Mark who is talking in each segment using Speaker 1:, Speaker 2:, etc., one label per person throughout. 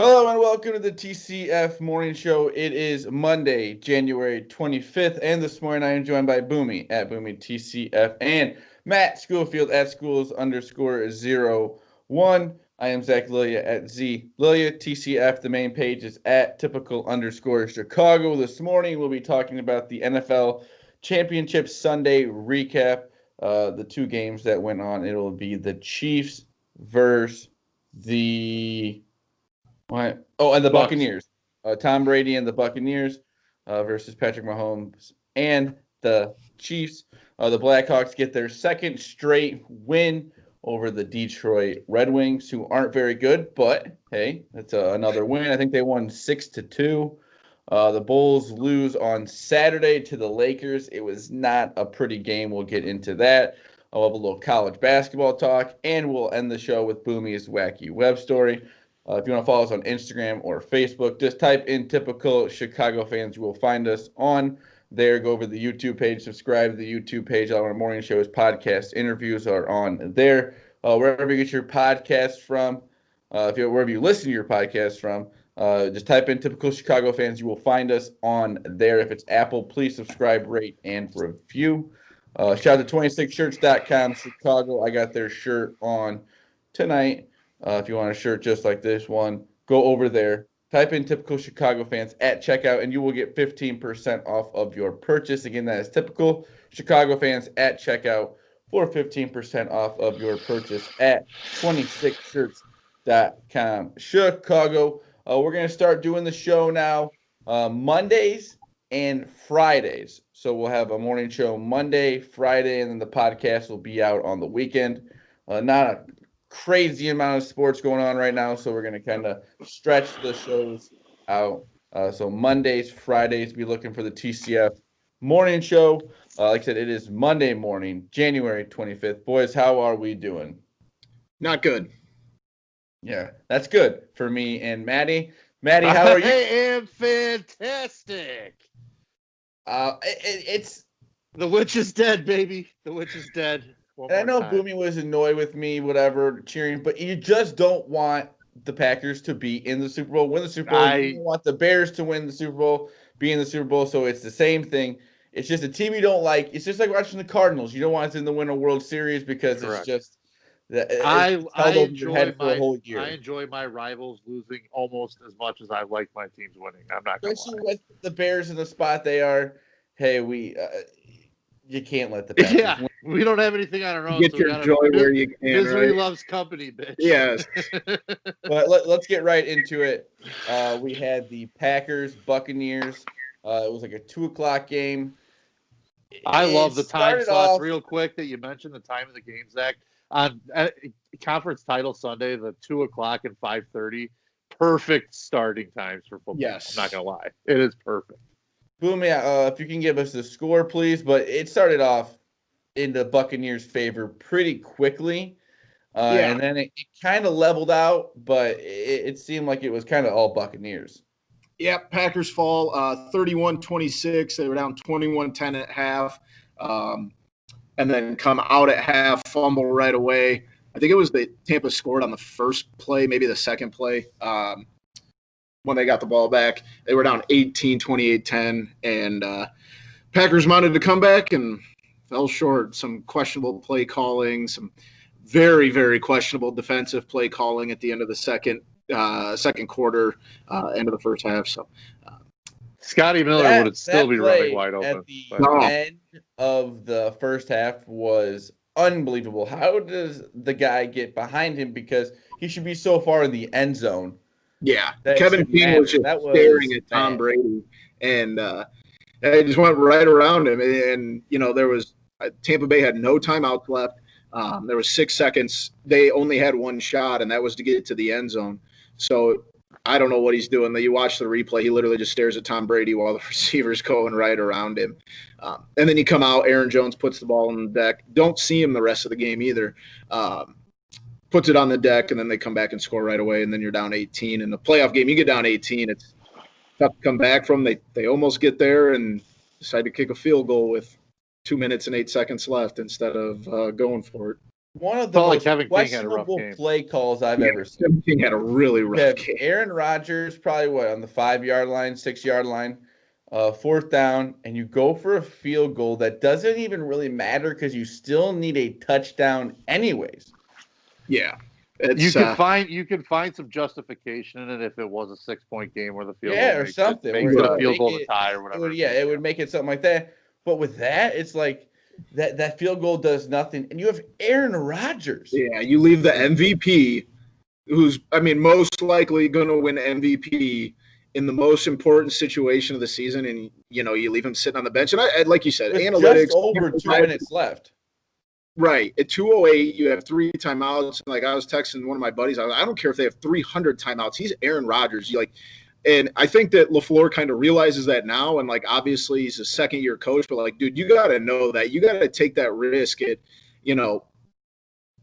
Speaker 1: Hello and welcome to the TCF Morning Show. It is Monday, January 25th, and this morning I am joined by Boomy at Boomy TCF and Matt Schoolfield at schools_01. I am Zach Lilia at Z Lilia. TCF, the main page is at typical_Chicago. This morning we'll be talking about the NFL Championship Sunday recap. The two games that went on, it'll be the Chiefs versus the what? Oh, and the
Speaker 2: Bucks.
Speaker 1: Buccaneers. Tom Brady and the Buccaneers versus Patrick Mahomes and the Chiefs. The Blackhawks get their second straight win over the Detroit Red Wings, who aren't very good, but hey, that's another win. I think they won 6-2. The Bulls lose on Saturday to the Lakers. It was not a pretty game. We'll get into that. I'll have a little college basketball talk, and we'll end the show with Boomys Wacky Web Story. If you want to follow us on Instagram or Facebook, just type in typical Chicago fans. You will find us on there. Go over to the YouTube page, subscribe to the YouTube page. All our morning shows, podcasts, interviews are on there. Wherever you get your podcasts from, wherever you listen to your podcasts from, just type in typical Chicago fans. You will find us on there. If it's Apple, please subscribe, rate, and review. Shout out to 26shirts.com Chicago. I got their shirt on tonight. If you want a shirt just like this one, go over there, type in typical Chicago fans at checkout, and you will get 15% off of your purchase. Again, that is typical Chicago fans at checkout for 15% off of your purchase at 26shirts.com Chicago. We're going to start doing the show now Mondays and Fridays. So we'll have a morning show Monday, Friday, and then the podcast will be out on the weekend. Not a crazy amount of sports going on right now, so we're going to kind of stretch the shows out. So Mondays, Fridays, be looking for the TCF morning show. Like I said, it is Monday morning, January 25th. Boys, how are we doing?
Speaker 3: Not good.
Speaker 1: Yeah, that's good for me and Maddie. Maddie, how are you?
Speaker 2: I am fantastic.
Speaker 1: It's
Speaker 2: The witch is dead, baby. The witch is dead.
Speaker 1: I know Boomy was annoyed with me, whatever, cheering, but you just don't want the Packers to be in the Super Bowl, win the Super Bowl. You don't want the Bears to win the Super Bowl, be in the Super Bowl. So it's the same thing. It's just a team you don't like. It's just like watching the Cardinals. You don't want them to win a World Series because
Speaker 2: Correct.
Speaker 1: It's just
Speaker 2: I
Speaker 1: held your head for a whole year.
Speaker 2: I enjoy my rivals losing almost as much as I like my teams winning. I'm not going to lie.
Speaker 1: Especially with the Bears in the spot they are. Hey, you can't let the Packers win.
Speaker 2: We don't have anything on our own.
Speaker 3: Get your joy where you can.
Speaker 2: Misery
Speaker 3: right?
Speaker 2: loves company, bitch.
Speaker 3: Yes.
Speaker 1: But let's get right into it. We had the Packers, Buccaneers. It was like a 2:00 game.
Speaker 2: I love the time slots. Real quick that you mentioned the time of the game, Zach. On conference title Sunday, the 2:00 and 5:30, perfect starting times for football.
Speaker 3: Yes.
Speaker 2: I'm not going to lie. It is perfect.
Speaker 1: Boom, if you can give us the score, please. But it started off in the Buccaneers' favor pretty quickly. And then it kind of leveled out, but it seemed like it was kind of all Buccaneers.
Speaker 3: Yeah, Packers fall 31-26. They were down 21-10 at half. And then come out at half, fumble right away. I think it was the Tampa scored on the first play, maybe the second play. When they got the ball back, they were down 18, 28-10, and Packers mounted to come back and fell short. Some questionable play calling, some very, very questionable defensive play calling at the end of the second quarter, end of the first half. So
Speaker 2: Scotty Miller would still be running wide open.
Speaker 1: At the end of the first half was unbelievable. How does the guy get behind him? Because he should be so far in the end zone.
Speaker 3: Yeah, Kevin King was just staring at Tom Brady, and he just went right around him. And there was Tampa Bay had no timeouts left. There was 6 seconds. They only had one shot, and that was to get to the end zone. So I don't know what he's doing. You watch the replay. He literally just stares at Tom Brady while the receiver's going right around him. And then you come out. Aaron Jones puts the ball on the deck. Don't see him the rest of the game either. Puts it on the deck, and then they come back and score right away, and then you're down 18. In the playoff game, you get down 18. It's tough to come back from. They almost get there and decide to kick a field goal with 2 minutes and 8 seconds left instead of going for it.
Speaker 1: one of the most questionable play calls I've ever seen.
Speaker 3: Kevin King had a really rough game.
Speaker 1: Aaron Rodgers, probably on the 5-yard line, 6-yard line, 4th down, and you go for a field goal that doesn't even really matter because you still need a touchdown anyways.
Speaker 3: Yeah.
Speaker 2: You can find some justification in it if it was a 6-point game where the field goal
Speaker 1: or something.
Speaker 2: Makes it a field goal to tie or whatever.
Speaker 1: It would make it something like that. But with that, it's like that field goal does nothing. And you have Aaron Rodgers.
Speaker 3: Yeah, you leave the MVP, who's, most likely going to win MVP in the most important situation of the season, and, you leave him sitting on the bench. And I like you said,
Speaker 1: with
Speaker 3: analytics.
Speaker 1: Just over 2 minutes left.
Speaker 3: Right. At 2:08, you have 3 timeouts. Like I was texting one of my buddies, I don't care if they have 300 timeouts. He's Aaron Rodgers. And I think that LaFleur kind of realizes that now. And obviously he's a second-year coach, but dude, you got to know that. You got to take that risk at,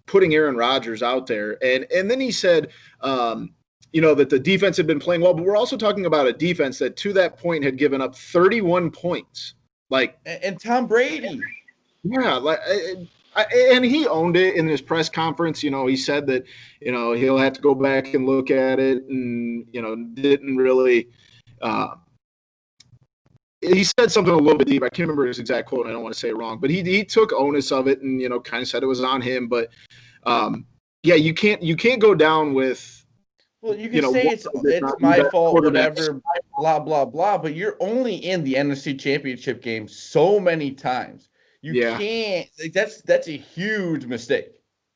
Speaker 3: putting Aaron Rodgers out there. And then he said, that the defense had been playing well, but we're also talking about a defense that to that point had given up 31 points.
Speaker 1: And Tom Brady.
Speaker 3: Yeah. And he owned it in his press conference. He said that, he'll have to go back and look at it and, didn't really he said something a little bit deep. I can't remember his exact quote. I don't want to say it wrong, but he took onus of it and, kind of said it was on him. But, you can't go down with.
Speaker 1: Well, you can say it's my fault, whatever, blah, blah, blah, but you're only in the NFC Championship game so many times. You can't. That's a huge mistake.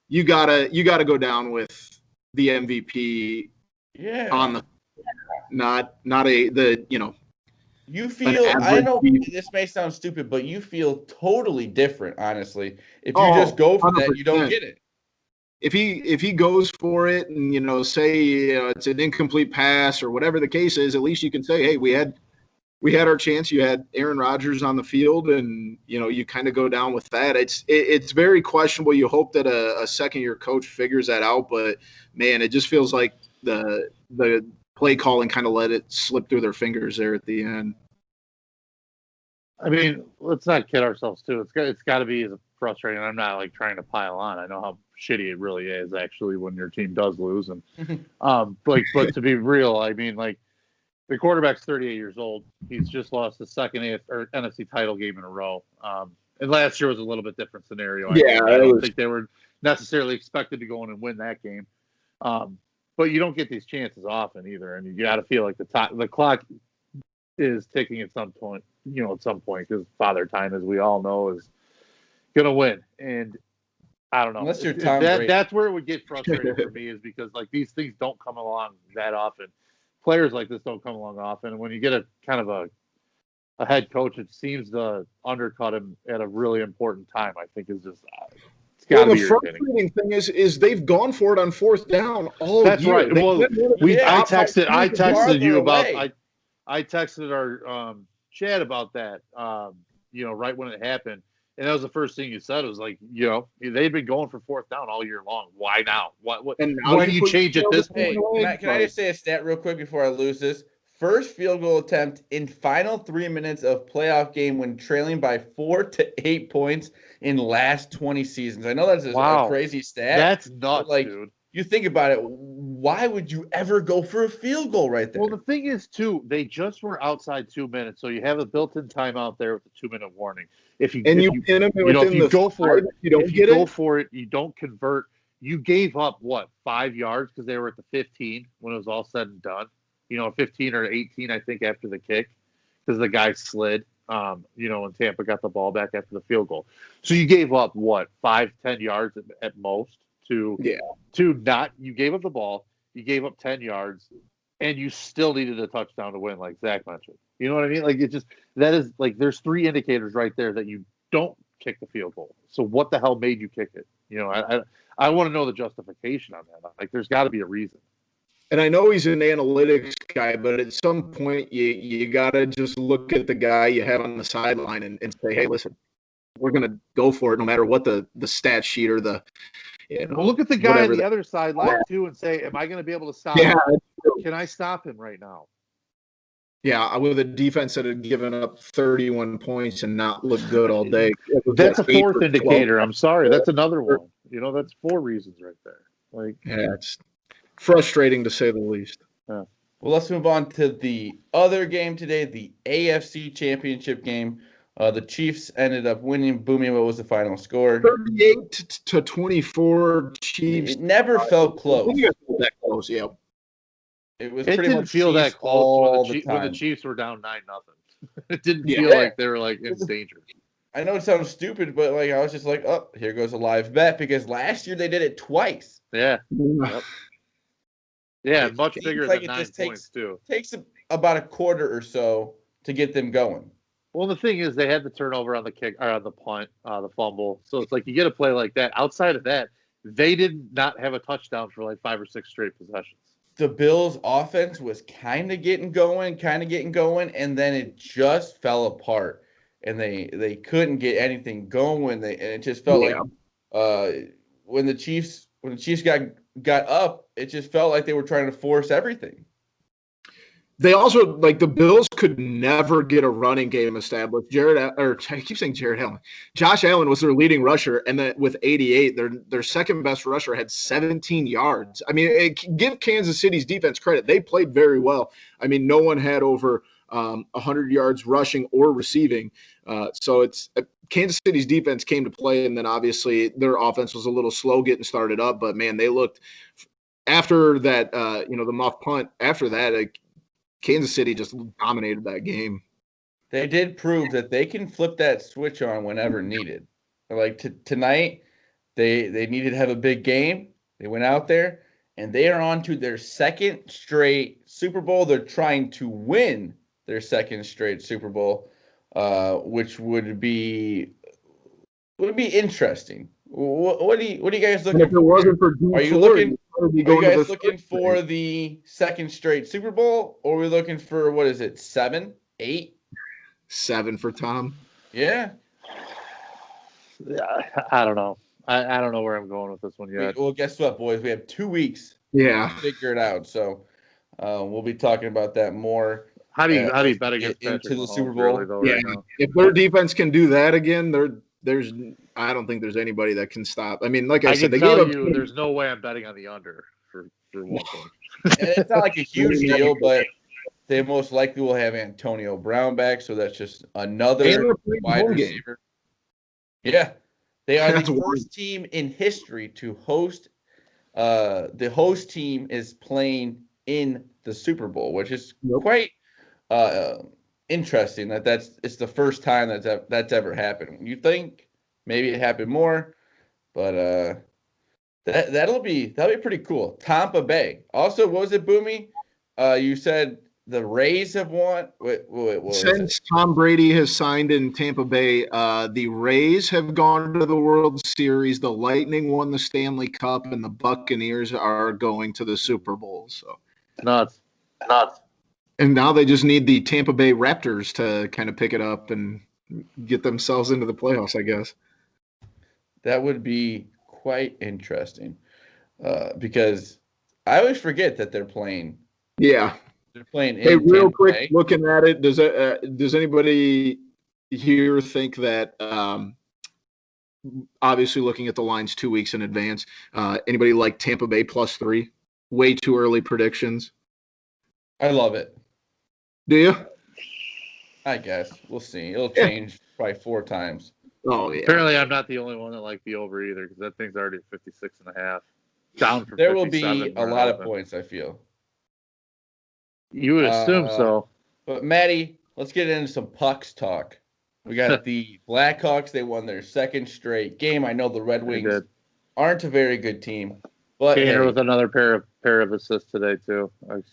Speaker 3: You gotta go down with the MVP.
Speaker 1: Yeah.
Speaker 3: On the not the.
Speaker 1: You feel. I know this may sound stupid, but you feel totally different. Honestly, if you just go for 100%. That, you don't get it.
Speaker 3: If he goes for it and say it's an incomplete pass or whatever the case is, at least you can say, hey, we had our chance. You had Aaron Rodgers on the field, and you kind of go down with that. It's very questionable. You hope that a second-year coach figures that out, but man, it just feels like the play calling kind of let it slip through their fingers there at the end.
Speaker 2: Let's not kid ourselves too. It's got to be frustrating. I'm not trying to pile on. I know how shitty it really is actually when your team does lose, and but to be real, the quarterback's 38 years old. He's just lost the second NFC title game in a row. And last year was a little bit different scenario. I don't think they were necessarily expected to go in and win that game. But you don't get these chances often either. And you got to feel like the clock is ticking at some point, because Father Time, as we all know, is going to win. And I don't know.
Speaker 1: Unless you're Tom Brady.
Speaker 2: That's where it would get frustrating for me, is because these things don't come along that often. Players like this don't come along often. And when you get a kind of a head coach, it seems to undercut him at a really important time. I think is just it's got to be irritating.
Speaker 3: The frustrating thing is they've gone for it on 4th down all
Speaker 2: That's
Speaker 3: year.
Speaker 2: Right. Well, I texted you about I texted our chat about that. Right when it happened. And that was the first thing you said. It was they've been going for 4th down all year long. Why now? Why do you change at this point?
Speaker 1: Can I just say a stat real quick before I lose this? First field goal attempt in final 3 minutes of playoff game when trailing by 4 to 8 points in last 20 seasons. I know that's a crazy stat.
Speaker 2: That's nuts, dude.
Speaker 1: You think about it, why would you ever go for a field goal right there?
Speaker 2: Well, the thing is, too, they just were outside 2 minutes, so you have a built-in timeout there with a 2-minute warning. If you go for it, you don't convert. You gave up 5 yards because they were at the 15 when it was all said and done. 15 or 18, I think, after the kick, because the guy slid. And Tampa got the ball back after the field goal. So you gave up 5-10 yards at most. You gave up the ball, you gave up 10 yards, and you still needed a touchdown to win, like Zach mentioned. You know what I mean? There's 3 indicators right there that you don't kick the field goal. So what the hell made you kick it? I want to know the justification on that. There's got to be a reason.
Speaker 3: And I know he's an analytics guy, but at some point you got to just look at the guy you have on the sideline and say, hey, listen, we're going to go for it no matter what the stat sheet or the
Speaker 2: well, look at the guy on the other sideline too and say, am I going to be able to stop him? Can I stop him right now?
Speaker 3: Yeah, with a defense that had given up 31 points and not looked good all day.
Speaker 2: That's a 4th indicator. I'm sorry. That's another one. That's 4 reasons right there.
Speaker 3: Yeah, it's frustrating to say the least.
Speaker 2: Yeah.
Speaker 1: Well, let's move on to the other game today, the AFC Championship game. The Chiefs ended up winning. Boomy, what was the final score?
Speaker 3: 38-24 Chiefs.
Speaker 1: It never felt close.
Speaker 3: That close, yeah.
Speaker 1: It was
Speaker 2: It
Speaker 1: pretty
Speaker 2: didn't
Speaker 1: much
Speaker 2: feel
Speaker 1: Chiefs
Speaker 2: that close
Speaker 1: all
Speaker 2: when the Chiefs were down 9-0. It didn't feel like they were in danger.
Speaker 1: I know it sounds stupid, but I was just like, oh, here goes a live bet because last year they did it twice.
Speaker 2: Yeah. Yep. Yeah, much bigger than 9 points too.
Speaker 1: Takes about a quarter or so to get them going.
Speaker 2: Well, the thing is, they had the turnover on the kick or on the punt, the fumble. So it's like you get a play like that. Outside of that, they did not have a touchdown for 5 or 6 straight possessions.
Speaker 1: The Bills' offense was kind of getting going, and then it just fell apart, and they couldn't get anything going. And it just felt like when the Chiefs got up, it just felt like they were trying to force everything.
Speaker 3: They also, the Bills could never get a running game established. I keep saying Jared Allen. Josh Allen was their leading rusher, and then with 88, their second best rusher had 17 yards. I mean, give Kansas City's defense credit. They played very well. I mean, no one had over 100 yards rushing or receiving. So it's Kansas City's defense came to play, and then obviously their offense was a little slow getting started up. But, man, they looked – after that, the muff punt, after that, Kansas City just dominated that game.
Speaker 1: They did prove that they can flip that switch on whenever needed. Tonight, they needed to have a big game. They went out there, and they are on to their second straight Super Bowl. They're trying to win their second straight Super Bowl, which would be interesting. What do you guys looking for? If it wasn't for Are you guys looking for the second straight Super Bowl, or are we looking for, 7, 8?
Speaker 3: 7 for Tom.
Speaker 1: Yeah.
Speaker 2: I don't know. I don't know where I'm going with this one yet.
Speaker 1: Well, guess what, boys? We have 2 weeks
Speaker 3: to
Speaker 1: figure it out. So we'll be talking about that more.
Speaker 2: How do you bet against
Speaker 1: into the Super Bowl?
Speaker 2: Really, right now?
Speaker 3: If their defense can do that again, I don't think there's anybody that can stop. I mean, like I said,
Speaker 2: there's no way I'm betting on the under for one point.
Speaker 1: It's not like a huge deal, but they most likely will have Antonio Brown back, so that's just another wide receiver. Yeah, they are the first team in history to host. The host team is playing in the Super Bowl, which is quite interesting. It's the first time that's ever happened. You think maybe it happened more, but that'll be pretty cool. Tampa Bay. Also, what was it, Boomy? You said the Rays have won.
Speaker 3: Since Tom Brady has signed in Tampa Bay, the Rays have gone to the World Series. The Lightning won the Stanley Cup, and the Buccaneers are going to the Super Bowl. So
Speaker 2: nuts.
Speaker 3: And now they just need the Tampa Bay Raptors to kind of pick it up and get themselves into the playoffs, I guess.
Speaker 1: That would be quite interesting because I always forget that they're playing.
Speaker 3: Yeah.
Speaker 1: They're playing in
Speaker 3: Tampa
Speaker 1: Tampa
Speaker 3: quick,
Speaker 1: Bay.
Speaker 3: Looking at it, does anybody here think that obviously looking at the lines 2 weeks in advance, anybody like Tampa Bay +3? Way too early predictions.
Speaker 1: I love it.
Speaker 3: Do you?
Speaker 1: I guess. We'll see. It'll change probably 4 times.
Speaker 3: Oh, yeah.
Speaker 2: Apparently, I'm not the only one that liked the over either because that thing's already at 56.5. Down from
Speaker 1: there will be a lot of points, I feel.
Speaker 2: You would assume so.
Speaker 1: But, Maddie, let's get into some Pucks talk. We got the Blackhawks. They won their second straight game. I know the Red Wings aren't a very good team. But
Speaker 2: Kaner with another pair of assists today too. On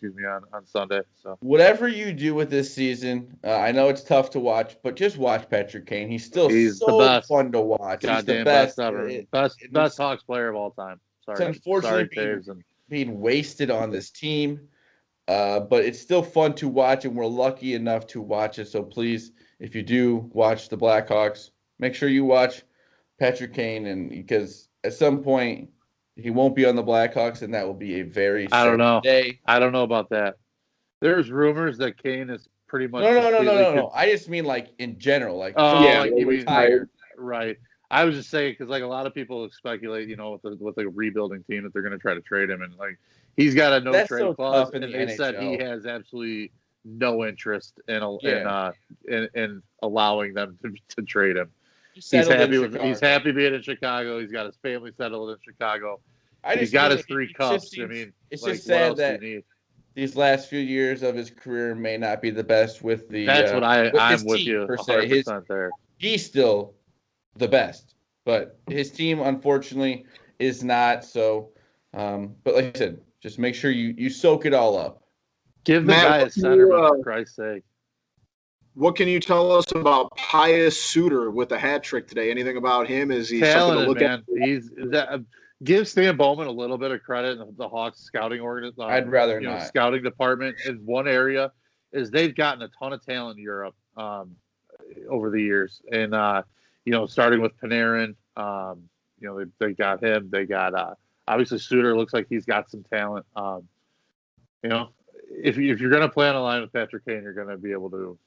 Speaker 2: Sunday. So
Speaker 1: whatever you do with this season, I know it's tough to watch, but just watch Patrick Kane. He's so
Speaker 2: the best.
Speaker 1: Fun to watch.
Speaker 2: Goddamn
Speaker 1: He's the best
Speaker 2: ever. Best Hawks player of all time. Sorry,
Speaker 1: it's unfortunately being wasted on this team, but it's still fun to watch, and we're lucky enough to watch it. So please, if you do watch the Blackhawks, make sure you watch Patrick Kane, and because at some point he won't be on the Blackhawks, and that will be a very sad day.
Speaker 2: I don't know about that. There's rumors that Kane is pretty much
Speaker 1: no. I just mean in general,
Speaker 2: he
Speaker 1: retired.
Speaker 2: Right. I was just saying because like a lot of people speculate, with a rebuilding team that they're going to try to trade him, and like he's got a no trade clause, and they said he has absolutely no interest in allowing them to trade him. He's happy being in Chicago. He's got his family settled in Chicago. He's got his 3 cups.
Speaker 1: It's just sad that these last few years of his career may not be the best with the.
Speaker 2: That's what I'm with you 100% there.
Speaker 1: He's still the best, but his team unfortunately is not. So, but like I said, just make sure you soak it all up.
Speaker 2: Give the guy a centerman, for Christ's sake.
Speaker 3: What can you tell us about Pius Suter with the hat trick today? Anything about him? Is he something to look at?
Speaker 2: Give Stan Bowman a little bit of credit in the Hawks scouting organization.
Speaker 1: I'd rather not.
Speaker 2: Scouting department in one area is they've gotten a ton of talent in Europe over the years, and starting with Panarin, they got him. They got obviously Suter. Looks like he's got some talent. If you're going to play on a line with Patrick Kane, you're going to be able to,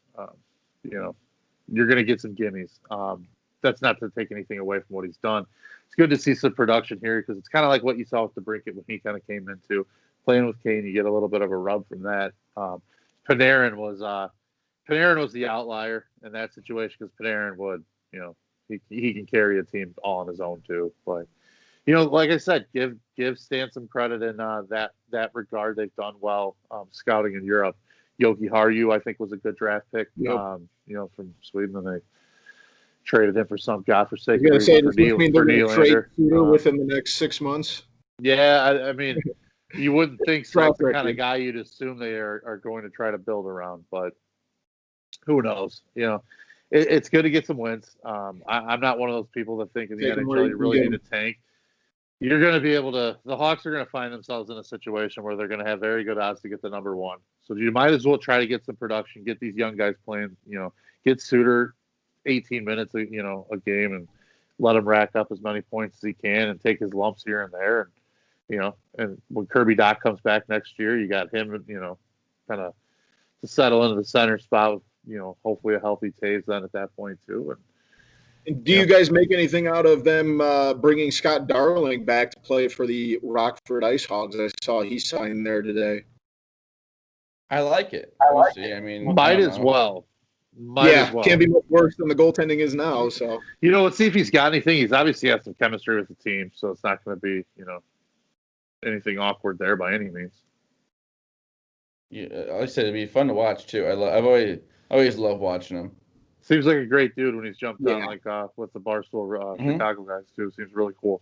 Speaker 2: you're going to get some gimmies. That's not to take anything away from what he's done. It's good to see some production here because it's kind of like what you saw with DeBrincat when he kind of came into playing with Kane. You get a little bit of a rub from that. Panarin was the outlier in that situation because Panarin would, he can carry a team all on his own too. But like I said, give Stan some credit in that regard. They've done well scouting in Europe. Yoki Haru, I think, was a good draft pick.
Speaker 3: Yep.
Speaker 2: From Sweden, and they traded him for some godforsaken
Speaker 3: reason
Speaker 2: for Nylander.
Speaker 3: Within the next 6 months.
Speaker 2: Yeah, I mean, you wouldn't think so. That's the kind of guy you'd assume they are going to try to build around, but who knows? It's good to get some wins. I'm not one of those people that think in the NHL you really need a tank. You're going to be able to – the Hawks are going to find themselves in a situation where they're going to have very good odds to get the number one. So you might as well try to get some production, get these young guys playing, get Suter 18 minutes, a game and let him rack up as many points as he can and take his lumps here and there. And, and when Kirby Dach comes back next year, you got him, kind of to settle into the center spot with, hopefully a healthy Taves then at that point too.
Speaker 3: And do you guys make anything out of them bringing Scott Darling back to play for the Rockford Ice Hogs? I saw he signed there today.
Speaker 1: I like it. See. I mean,
Speaker 2: might as well.
Speaker 3: Can't be much worse than the goaltending is now. So
Speaker 2: let's see if he's got anything. He's obviously got some chemistry with the team, so it's not going to be anything awkward there by any means.
Speaker 1: Yeah, like I said, it'd be fun to watch too. I've always loved watching him.
Speaker 2: Seems like a great dude when he's jumped on with the Barstool Chicago guys too. Seems really cool.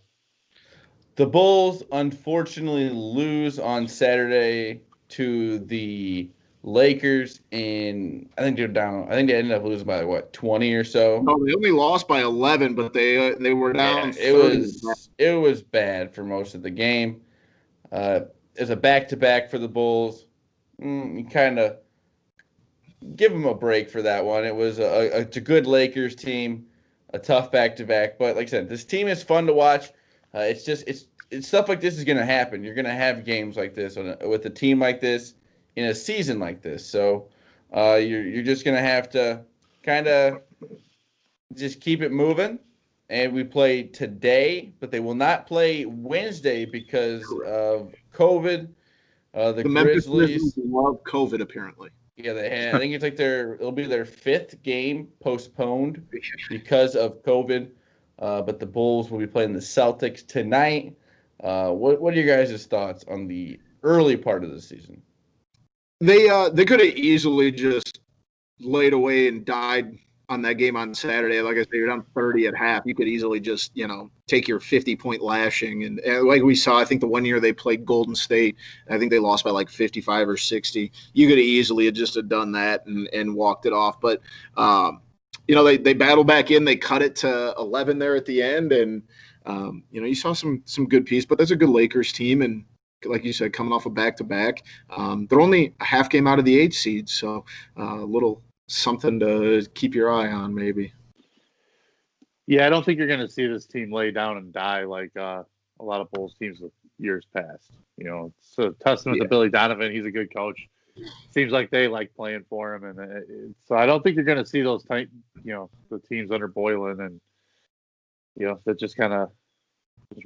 Speaker 1: The Bulls unfortunately lose on Saturday to the Lakers, and I think they're down. I think they ended up losing by 20 or so.
Speaker 3: No, they only lost by 11, but they were down.
Speaker 1: It was bad for most of the game. It was a back-to-back for the Bulls. You kind of give them a break for that one. It was a good Lakers team, a tough back-to-back. But like I said, this team is fun to watch. It's stuff like this is going to happen. You're going to have games like this with a team like this in a season like this. So you're just going to have to kind of just keep it moving. And we play today, but they will not play Wednesday because of COVID. The Grizzlies
Speaker 3: love COVID apparently.
Speaker 1: Yeah, they had. I think it's like it'll be their 5th game postponed because of COVID. But the Bulls will be playing the Celtics tonight. What are your guys' thoughts on the early part of the season?
Speaker 3: They could have easily just laid away and died on that game on Saturday. Like I said, you're down 30 at half. You could easily just, take your 50-point lashing. And like we saw, I think the one year they played Golden State, I think they lost by like 55 or 60. You could have easily just have done that and walked it off. But, they battled back in. They cut it to 11 there at the end. And, you saw some good piece. But that's a good Lakers team. And like you said, coming off a back-to-back. They're only a half game out of the 8th seed. So a little something to keep your eye on maybe.
Speaker 2: Yeah, I don't think you're going to see this team lay down and die like a lot of Bulls teams of years past. It's a testament to Billy Donovan. He's a good coach. Seems like they like playing for him, and so I don't think you're going to see those the teams under Boylan and that just kind of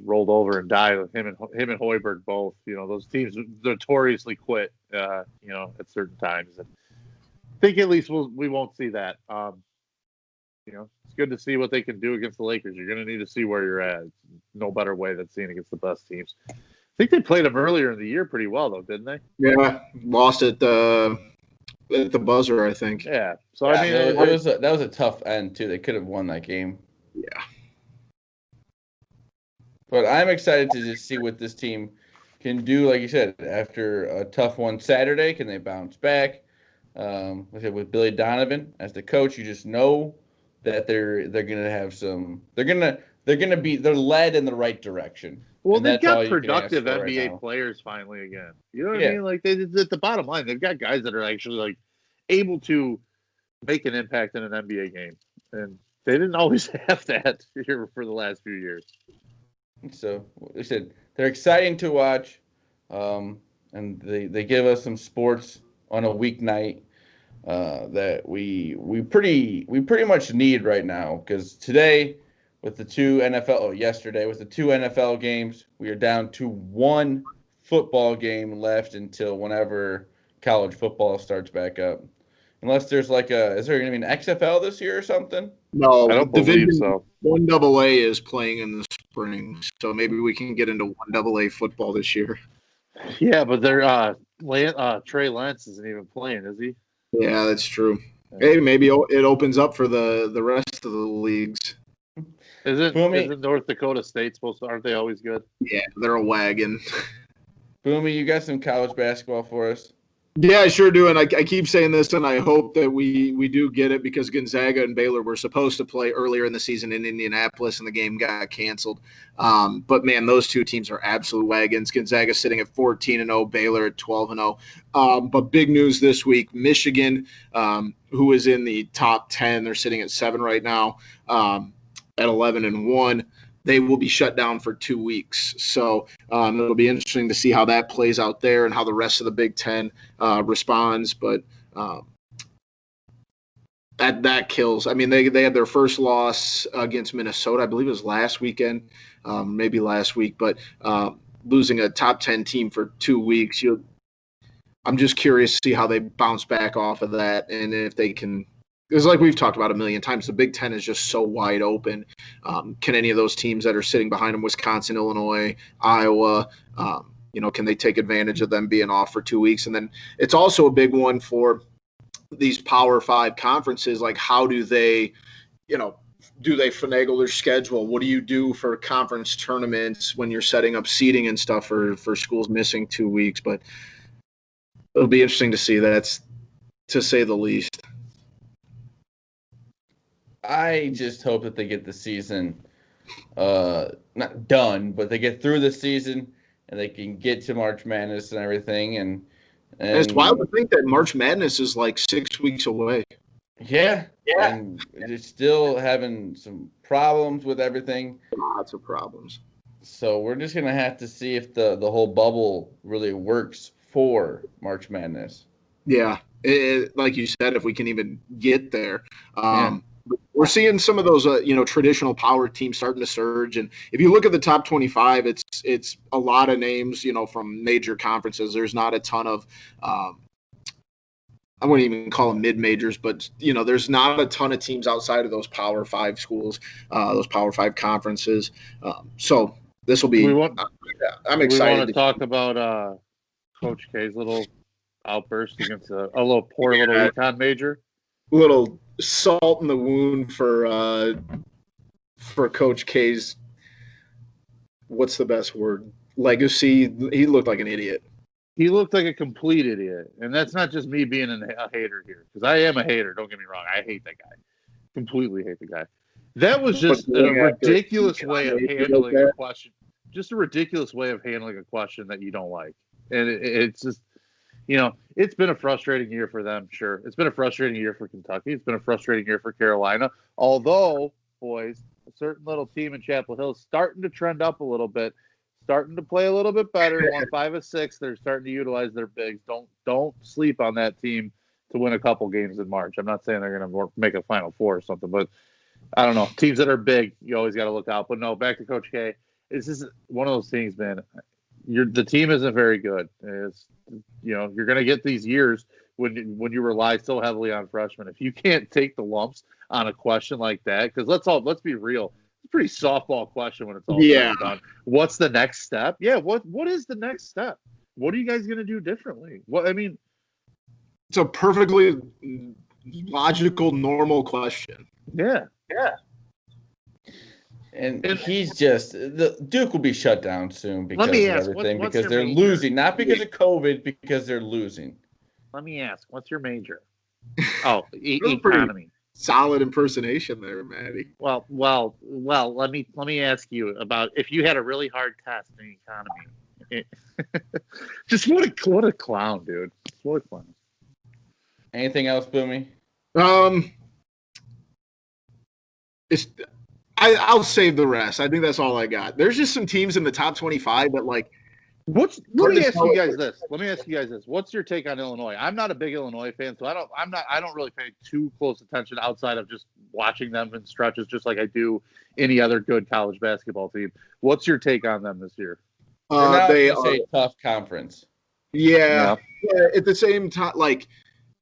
Speaker 2: rolled over and died with him and Hoiberg both. Those teams notoriously quit, at certain times. And I think at least we won't see that. It's good to see what they can do against the Lakers. You're going to need to see where you're at. No better way than seeing against the best teams. I think they played them earlier in the year pretty well, though, didn't they?
Speaker 3: Yeah, lost at the buzzer, I think.
Speaker 2: Yeah. So
Speaker 1: I mean, that was a tough end too. They could have won that game.
Speaker 3: Yeah.
Speaker 1: But I'm excited to just see what this team can do. Like you said, after a tough one Saturday, can they bounce back? With Billy Donovan as the coach, you just know that they're gonna have some. They're led in the right direction.
Speaker 2: Well, they've got productive NBA players finally again. You know what I mean? Like at the bottom line, they've got guys that are actually like able to make an impact in an NBA game, and they didn't always have that here for the last few years.
Speaker 1: So they said they're exciting to watch, and they give us some sports on a weeknight that we pretty much need right now, because today with the yesterday with the two NFL games, we are down to one football game left until whenever college football starts back up. Unless there's is there going to be an XFL this year or something?
Speaker 3: No,
Speaker 2: I don't believe so.
Speaker 3: 1AA is playing in the spring, so maybe we can get into 1AA football this year.
Speaker 2: Yeah, but Trey Lance isn't even playing, is he?
Speaker 3: Yeah, that's true. Hey, maybe it opens up for the rest of the leagues.
Speaker 2: Isn't North Dakota State supposed to? Aren't they always good?
Speaker 3: Yeah, they're a wagon.
Speaker 1: Boomy, you got some college basketball for us?
Speaker 3: Yeah, I sure do, and I keep saying this, and I hope that we do get it, because Gonzaga and Baylor were supposed to play earlier in the season in Indianapolis, and the game got canceled. But man, those two teams are absolute wagons. Gonzaga sitting at 14-0, Baylor at 12-0. But big news this week: Michigan, who is in the top 10, they're sitting at 7 right now, at 11-1. They will be shut down for 2 weeks. So it'll be interesting to see how that plays out there and how the rest of the Big Ten responds. But that kills. I mean, they had their first loss against Minnesota, I believe it was last weekend, maybe last week. But losing a top 10 team for 2 weeks, I'm just curious to see how they bounce back off of that, and if they can. It's like we've talked about a million times. The Big Ten is just so wide open. Can any of those teams that are sitting behind them, Wisconsin, Illinois, Iowa, can they take advantage of them being off for 2 weeks? And then it's also a big one for these Power 5 conferences. Like, how do they, do they finagle their schedule? What do you do for conference tournaments when you're setting up seating and stuff for schools missing 2 weeks? But it'll be interesting to see. That's, to say the least.
Speaker 1: I just hope that they get the season not done, but they get through the season and they can get to March Madness and everything. And
Speaker 3: it's wild to think that March Madness is like 6 weeks away.
Speaker 1: Yeah. And they're still having some problems with everything.
Speaker 3: Lots of problems.
Speaker 1: So we're just going to have to see if the whole bubble really works for March Madness.
Speaker 3: Yeah. Like you said, if we can even get there. We're seeing some of those, traditional power teams starting to surge. And if you look at the top 25, it's a lot of names, from major conferences. There's not a ton of, I wouldn't even call them mid-majors, but, there's not a ton of teams outside of those Power 5 schools, those Power 5 conferences. So this will be I'm excited.
Speaker 2: We want to talk about Coach K's little outburst against a poor little econ major.
Speaker 3: Little salt in the wound for Coach K's, what's the best word? Legacy. He looked like an idiot.
Speaker 2: He looked like a complete idiot, and that's not just me being a hater here, because I am a hater. Don't get me wrong. I hate that guy. Completely hate the guy. That was just a ridiculous way of handling a question. Just a ridiculous way of handling a question that you don't like, and it's just. It's been a frustrating year for them, sure. It's been a frustrating year for Kentucky. It's been a frustrating year for Carolina. Although, boys, a certain little team in Chapel Hill is starting to trend up a little bit, starting to play a little bit better. Won 5 of 6. They're starting to utilize their bigs. Don't sleep on that team to win a couple games in March. I'm not saying they're going to make a Final Four or something, but I don't know. Teams that are big, you always got to look out. But no, back to Coach K. This is one of those things, man. The team isn't very good. It's, you're going to get these years when you rely so heavily on freshmen. If you can't take the lumps on a question like that, because let's be real, it's a pretty softball question when it's all said and done. What's the next step? Yeah, what is the next step? What are you guys going to do differently?
Speaker 3: It's a perfectly logical, normal question.
Speaker 2: Yeah.
Speaker 1: And he's the Duke will be shut down soon because of everything, because they're losing, not because of COVID, because they're losing.
Speaker 2: Let me ask, what's your major? Oh, economy.
Speaker 3: Solid impersonation there, Maddie.
Speaker 2: Well. Let me ask you about if you had a really hard test in economy. Just what a clown, dude! What a clown.
Speaker 1: Anything else, Boomy?
Speaker 3: I'll save the rest. I think that's all I got. There's just some teams in the top 25 that like.
Speaker 2: Let me ask you guys this. What's your take on Illinois? I'm not a big Illinois fan, so I don't really pay too close attention outside of just watching them in stretches, just like I do any other good college basketball team. What's your take on them this year?
Speaker 1: They are a tough conference.
Speaker 3: Yeah. At the same time, like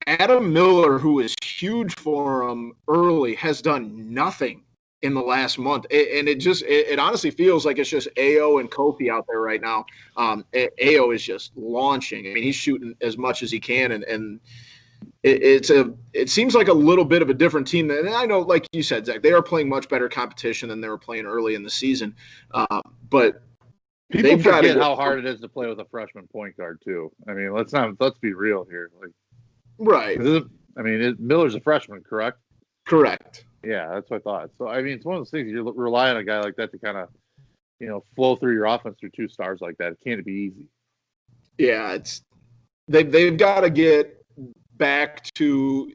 Speaker 3: Adam Miller, who is huge for them early, has done nothing in the last month, and it honestly feels like it's just Ao and Kofi out there right now. Ao is just launching. I mean, he's shooting as much as he can, and it seems like a little bit of a different team. And I know, like you said, Zach, they are playing much better competition than they were playing early in the season. But
Speaker 2: people forget how hard it is to play with a freshman point guard too. I mean, let's be real here. Like,
Speaker 3: right.
Speaker 2: I mean, Miller's a freshman, correct?
Speaker 3: Correct.
Speaker 2: Yeah, that's what I thought. So, I mean, it's one of those things you rely on a guy like that to kind of, flow through your offense through two stars like that. It can't be easy.
Speaker 3: Yeah, they've got to get back to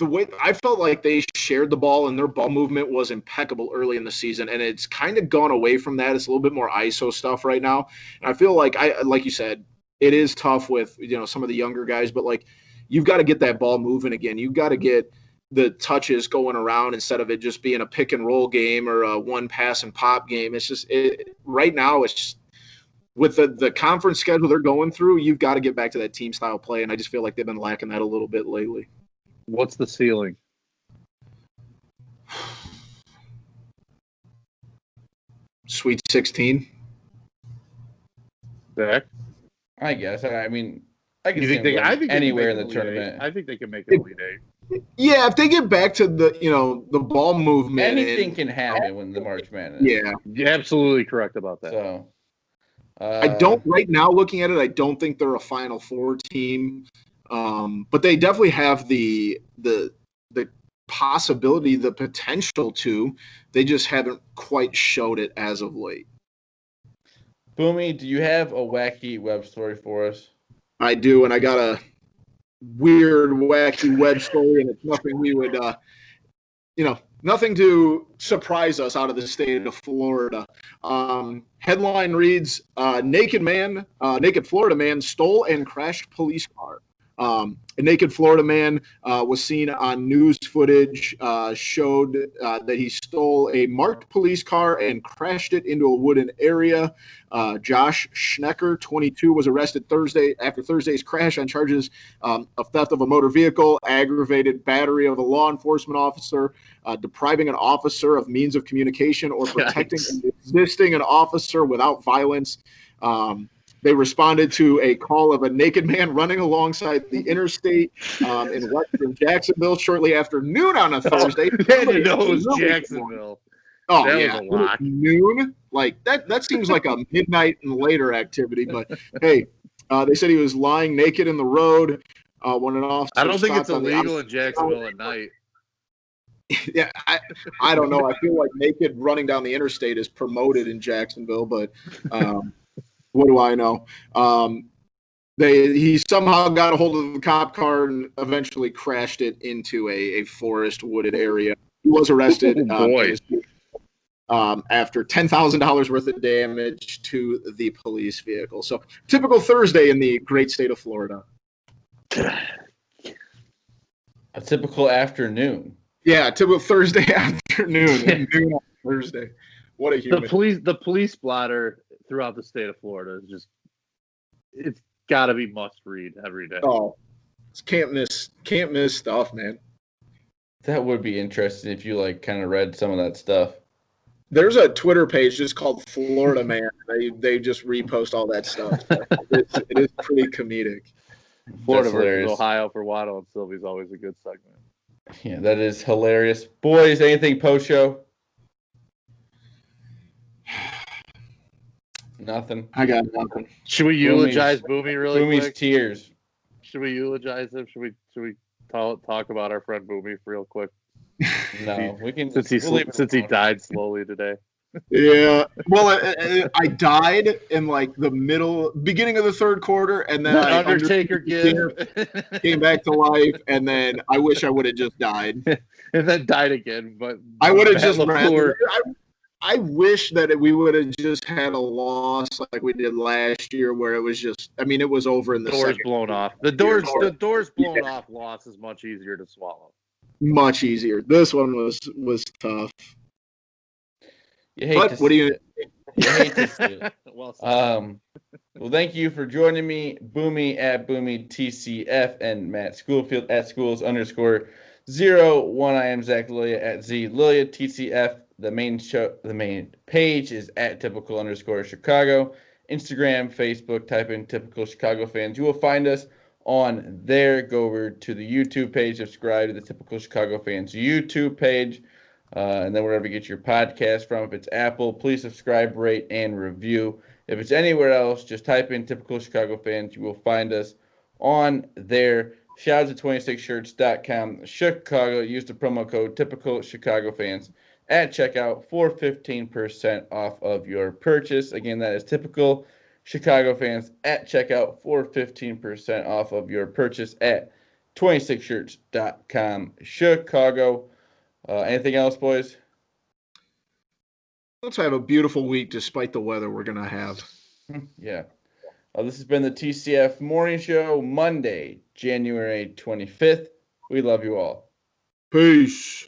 Speaker 3: the way I felt like they shared the ball and their ball movement was impeccable early in the season, and it's kind of gone away from that. It's a little bit more ISO stuff right now, and I feel like like you said, it is tough with some of the younger guys, but like you've got to get that ball moving again. You've got to get the touches going around instead of it just being a pick and roll game or a one pass and pop game. It's just right now it's just, with the conference schedule they're going through, you've got to get back to that team style play, and I just feel like they've been lacking that a little bit lately.
Speaker 2: What's the ceiling?
Speaker 3: Sweet 16.
Speaker 2: Zach?
Speaker 1: I guess. I mean, I can
Speaker 2: think
Speaker 1: anywhere in the tournament.
Speaker 2: I think they can make it Elite Eight.
Speaker 3: Yeah, if they get back to the ball movement,
Speaker 1: anything can happen when the March Madness.
Speaker 3: Yeah,
Speaker 2: you're absolutely correct about that.
Speaker 1: So,
Speaker 3: I don't right now. Looking at it, I don't think they're a Final Four team, but they definitely have the possibility, the potential to. They just haven't quite showed it as of late.
Speaker 1: Boomy, do you have a wacky web story for us?
Speaker 3: I do, and I got a weird, wacky web story, and it's nothing we would, nothing to surprise us out of the state of Florida. Headline reads, naked Florida man stole and crashed police car. A naked Florida man was seen on news footage, showed that he stole a marked police car and crashed it into a wooded area. Josh Schnecker, 22, was arrested Thursday after Thursday's crash on charges of theft of a motor vehicle, aggravated battery of a law enforcement officer, depriving an officer of means of communication, or protecting and resisting an officer without violence. They responded to a call of a naked man running alongside the interstate in western Jacksonville shortly after noon on a Thursday.
Speaker 2: It was Jacksonville.
Speaker 3: Oh, that yeah. Was a lot. Noon? Like, that seems like a midnight and later activity. But, hey, they said he was lying naked in the road when an officer
Speaker 2: I don't think it's illegal in Jacksonville at night.
Speaker 3: Yeah, I don't know. I feel like naked running down the interstate is promoted in Jacksonville, but what do I know? He somehow got a hold of the cop car and eventually crashed it into a forest wooded area. He was arrested after $10,000 worth of damage to the police vehicle. So typical Thursday in the great state of Florida.
Speaker 1: A typical afternoon.
Speaker 3: Yeah, typical Thursday afternoon. Noon on Thursday. What a human.
Speaker 2: The police blotter throughout the state of Florida is it's got to be must read every day.
Speaker 3: Oh, can't miss stuff, man.
Speaker 1: That would be interesting if you kind of read some of that stuff.
Speaker 3: There's a Twitter page just called Florida Man. They just repost all that stuff. It is pretty comedic.
Speaker 2: Florida versus Ohio for Waddle and Sylvie is always a good segment.
Speaker 1: Yeah, that is hilarious. Boys, anything post show? Nothing.
Speaker 3: I got nothing.
Speaker 2: Should we eulogize Boomy really quick?
Speaker 1: Boomy's tears.
Speaker 2: Should we eulogize him? Should we talk about our friend Boomy real quick?
Speaker 1: No, we can.
Speaker 2: Since he died slowly today.
Speaker 3: Yeah. Well, I died in the beginning of the third quarter, and then
Speaker 2: Undertaker
Speaker 3: came back to life, and then I wish I would have just died.
Speaker 2: And then died again, but
Speaker 3: I would have just I wish that we would have just had a loss like we did last year, where it was just, it was over in the
Speaker 2: doors blown off. The doors blown off loss is much easier to swallow.
Speaker 3: Much easier. This one was tough.
Speaker 1: You hate to see it.
Speaker 2: Well,
Speaker 1: thank you for joining me, Boomy at Boomy TCF and Matt Schoolfield at Schools_01. I am Zach Lilia at Z Lilia TCF. The main page is at typical_Chicago. Instagram, Facebook, type in Typical Chicago Fans. You will find us on there. Go over to the YouTube page, subscribe to the Typical Chicago Fans YouTube page, and then wherever you get your podcast from. If it's Apple, please subscribe, rate, and review. If it's anywhere else, just type in Typical Chicago Fans. You will find us on there. Shout out to 26shirts.com Chicago. Use the promo code Typical Chicago Fans at checkout for 15% off of your purchase. Again, that is Typical Chicago Fans at checkout for 15% off of your purchase at 26shirts.com Chicago. Anything else, boys?
Speaker 3: Let's have a beautiful week despite the weather we're going to have.
Speaker 1: Yeah. This has been the TCF Morning Show, Monday, January 25th. We love you all.
Speaker 3: Peace.